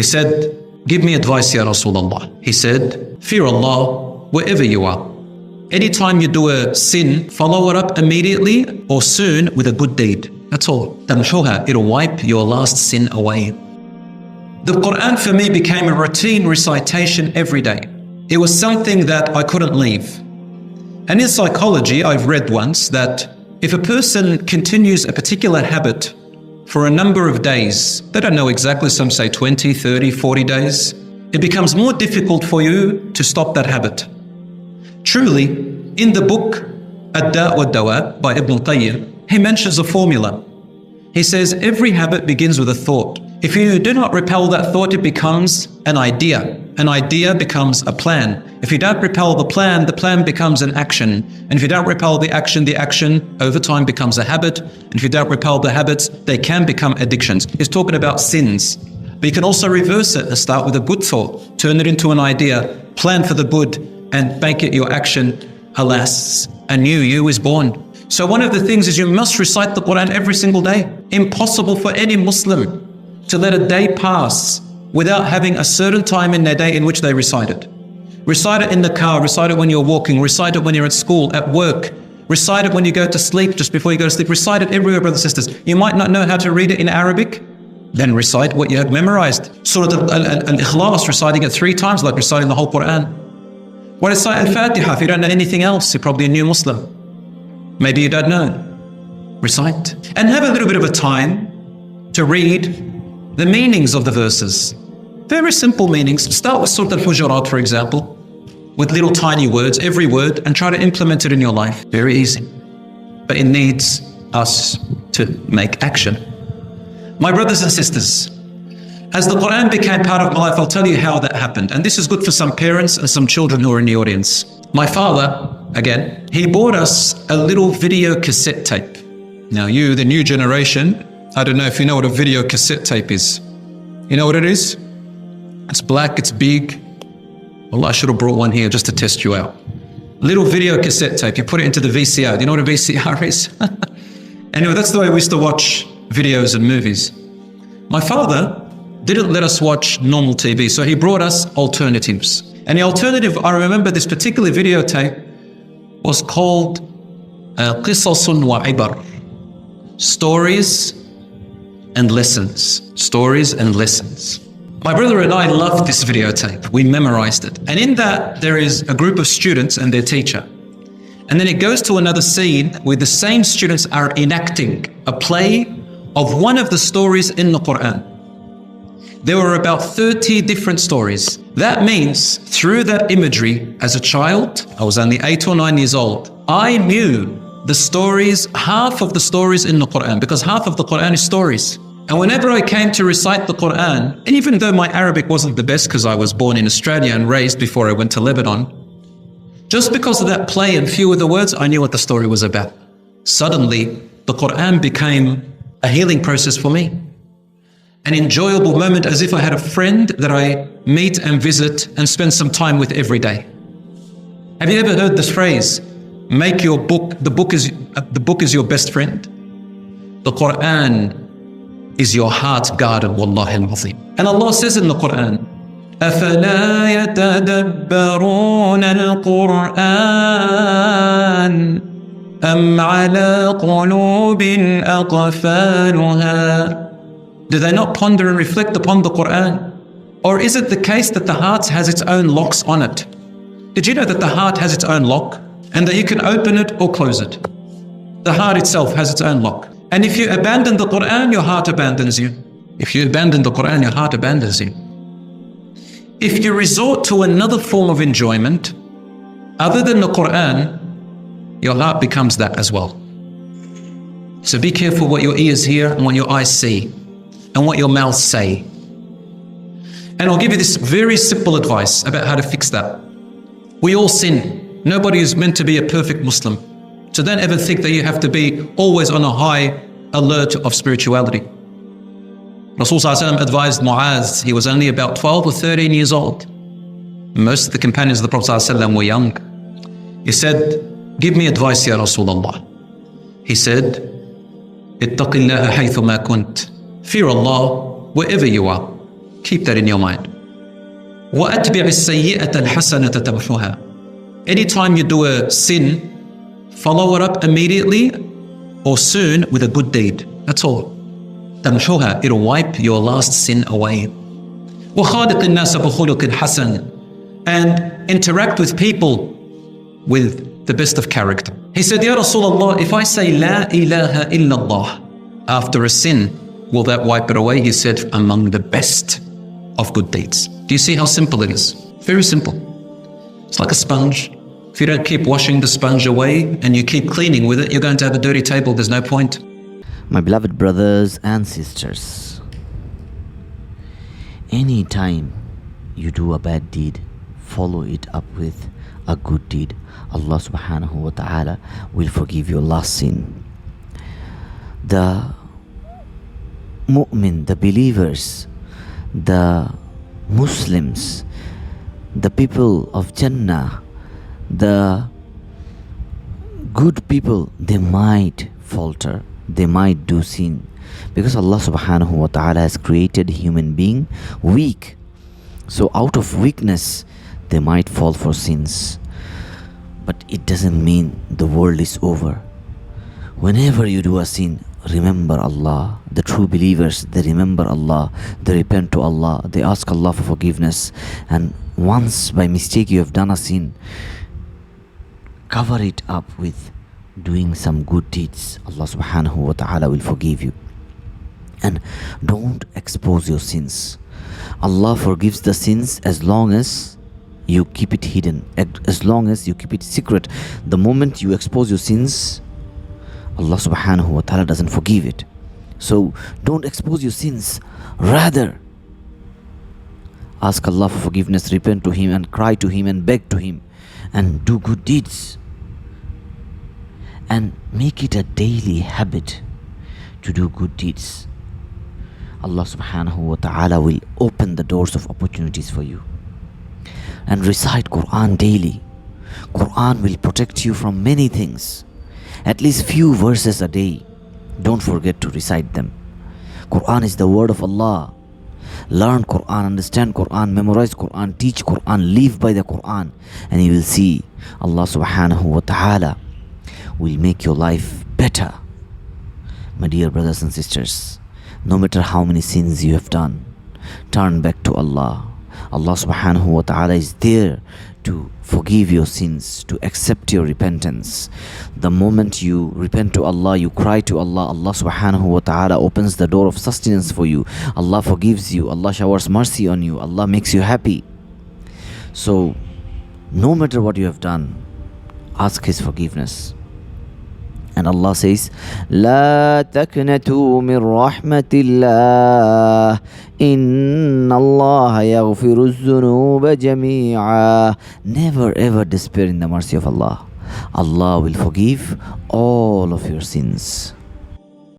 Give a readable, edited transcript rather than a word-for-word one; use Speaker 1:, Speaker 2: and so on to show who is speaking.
Speaker 1: He said, give me advice, Ya Rasulullah. He said, fear Allah wherever you are. Anytime you do a sin, follow it up immediately or soon with a good deed. That's all. Tamhuha, it'll wipe your last sin away. The Quran for me became a routine recitation every day. It was something that I couldn't leave. And in psychology, I've read once that if a person continues a particular habit for a number of days, they don't know exactly, some say 20, 30, 40 days, it becomes more difficult for you to stop that habit. Truly, in the book Ad-Da' wa Dawa by Ibn al-Qayyim, he mentions a formula. He says every habit begins with a thought. If you do not repel that thought, it becomes an idea. An idea becomes a plan. If you don't repel the plan becomes an action. And if you don't repel the action over time becomes a habit. And if you don't repel the habits, they can become addictions. He's talking about sins. But you can also reverse it and start with a good thought, turn it into an idea, plan for the good, and make it your action. Alas, a new you is born. So one of the things is you must recite the Quran every single day. Impossible for any Muslim to let a day pass without having a certain time in their day in which they recite it. Recite it in the car, recite it when you're walking, recite it when you're at school, at work, recite it when you go to sleep, just before you go to sleep, recite it everywhere, brothers and sisters. You might not know how to read it in Arabic, then recite what you have memorized. Surah Al-Ikhlas, reciting it 3 times, like reciting the whole Quran. Well, recite Al-Fatiha. If you don't know anything else, you're probably a new Muslim. Maybe you don't know. Recite. And have a little bit of a time to read the meanings of the verses. Very simple meanings. Start with Surah Al-Hujurat, for example, with little tiny words, every word, and try to implement it in your life. Very easy. But it needs us to make action. My brothers and sisters, as the Quran became part of my life, I'll tell you how that happened. And this is good for some parents and some children who are in the audience. My father, again, he bought us a little video cassette tape. Now you, the new generation, I don't know if you know what a video cassette tape is. You know what it is? It's black, it's big. Well, I should have brought one here just to test you out. Little video cassette tape, you put it into the VCR. Do you know what a VCR is? Anyway, that's the way we used to watch videos and movies. My father didn't let us watch normal TV, so he brought us alternatives. And the alternative, I remember this particular videotape was called Qisasun wa Ibar. Stories and lessons. Stories and lessons. My brother and I loved this videotape. We memorized it. And in that, there is a group of students and their teacher. And then it goes to another scene where the same students are enacting a play of one of the stories in the Quran. There were about 30 different stories. That means through that imagery, as a child, I was only 8 or 9 years old, I knew the stories, half of the stories in the Quran, because half of the Quran is stories. And whenever I came to recite the Quran, and even though my Arabic wasn't the best because I was born in Australia and raised before I went to Lebanon, just because of that play and few of the words, I knew what the story was about. Suddenly, the Quran became a healing process for me. An enjoyable moment, as if I had a friend that I meet and visit and spend some time with every day. Have you ever heard this phrase? Make your book, the book is your best friend. The Quran is your heart garden, wallahi al-azim. And Allah says in the Quran, أَفَلَا يَتَدَبَّرُونَ الْقُرْآنَ أَمْ عَلَى قُلُوبٍ أَقْفَالُهَا. Do they not ponder and reflect upon the Quran? Or is it the case that the heart has its own locks on it? Did you know that the heart has its own lock and that you can open it or close it? The heart itself has its own lock. And if you abandon the Quran, your heart abandons you. If you abandon the Quran, your heart abandons you. If you resort to another form of enjoyment other than the Quran, your heart becomes that as well. So be careful what your ears hear and what your eyes see and what your mouth say. And I'll give you this very simple advice about how to fix that. We all sin. Nobody is meant to be a perfect Muslim. So don't ever think that you have to be always on a high alert of spirituality. Rasul ﷺ advised Mu'adh. He was only about 12 or 13 years old. Most of the companions of the Prophet ﷺ were young. He said, give me advice, Ya Rasulullah. He said, اتق الله حيثما كنت. Fear Allah wherever you are. Keep that in your mind. وَأَتْبِعِ السَّيِّئَةَ الْحَسَنَةَ تَمْحُهَا. Anytime you do a sin, follow it up immediately or soon with a good deed. That's all. تَمْحُهَا. It'll wipe your last sin away. وَخَالِقِ النَّاسَ بِخُلُقٍ حَسَنٍ. And interact with people with the best of character. He said, Ya Rasulullah, if I say La ilaha illallah after a sin, will that wipe it away? He said, among the best of good deeds. Do you see how simple it is? Very simple. It's like a sponge. If you don't keep washing the sponge away and you keep cleaning with it, you're going to have a dirty table. There's no point.
Speaker 2: My beloved brothers and sisters, anytime you do a bad deed, follow it up with a good deed. Allah subhanahu wa ta'ala will forgive your last sin. The mu'min, the believers, the Muslims, the people of Jannah, the good people, they might falter, they might do sin, because Allah subhanahu wa ta'ala has created human being weak. So out of weakness, they might fall for sins. But it doesn't mean the world is over. Whenever you do a sin, remember Allah. The true believers, they remember Allah, they repent to Allah, they ask Allah for forgiveness. And once by mistake you have done a sin, cover it up with doing some good deeds. Allah subhanahu wa ta'ala will forgive you. And don't expose your sins. Allah forgives the sins as long as you keep it hidden, as long as you keep it secret. The moment you expose your sins, Allah subhanahu wa ta'ala doesn't forgive it. So don't expose your sins. Rather, ask Allah for forgiveness, repent to Him and cry to Him and beg to Him and do good deeds. And make it a daily habit to do good deeds. Allah subhanahu wa ta'ala will open the doors of opportunities for you. And recite Quran daily. Quran will protect you from many things. At least few verses a day. Don't forget to recite them. Quran is the word of Allah. Learn Quran, understand Quran, memorize Quran, teach Quran, live by the Quran. And you will see Allah subhanahu wa ta'ala will make your life better. My dear brothers and sisters, no matter how many sins you have done, turn back to Allah. Allah subhanahu wa ta'ala is there to forgive your sins, to accept your repentance. The moment you repent to Allah, you cry to Allah, Allah subhanahu wa ta'ala opens the door of sustenance for you. Allah forgives you, Allah showers mercy on you, Allah makes you happy. So, no matter what you have done, ask His forgiveness. And Allah says, لا تقنطوا من رحمة الله إن الله يغفر الذنوب جميعا. Never ever despair in the mercy of Allah. Allah will forgive all of your sins.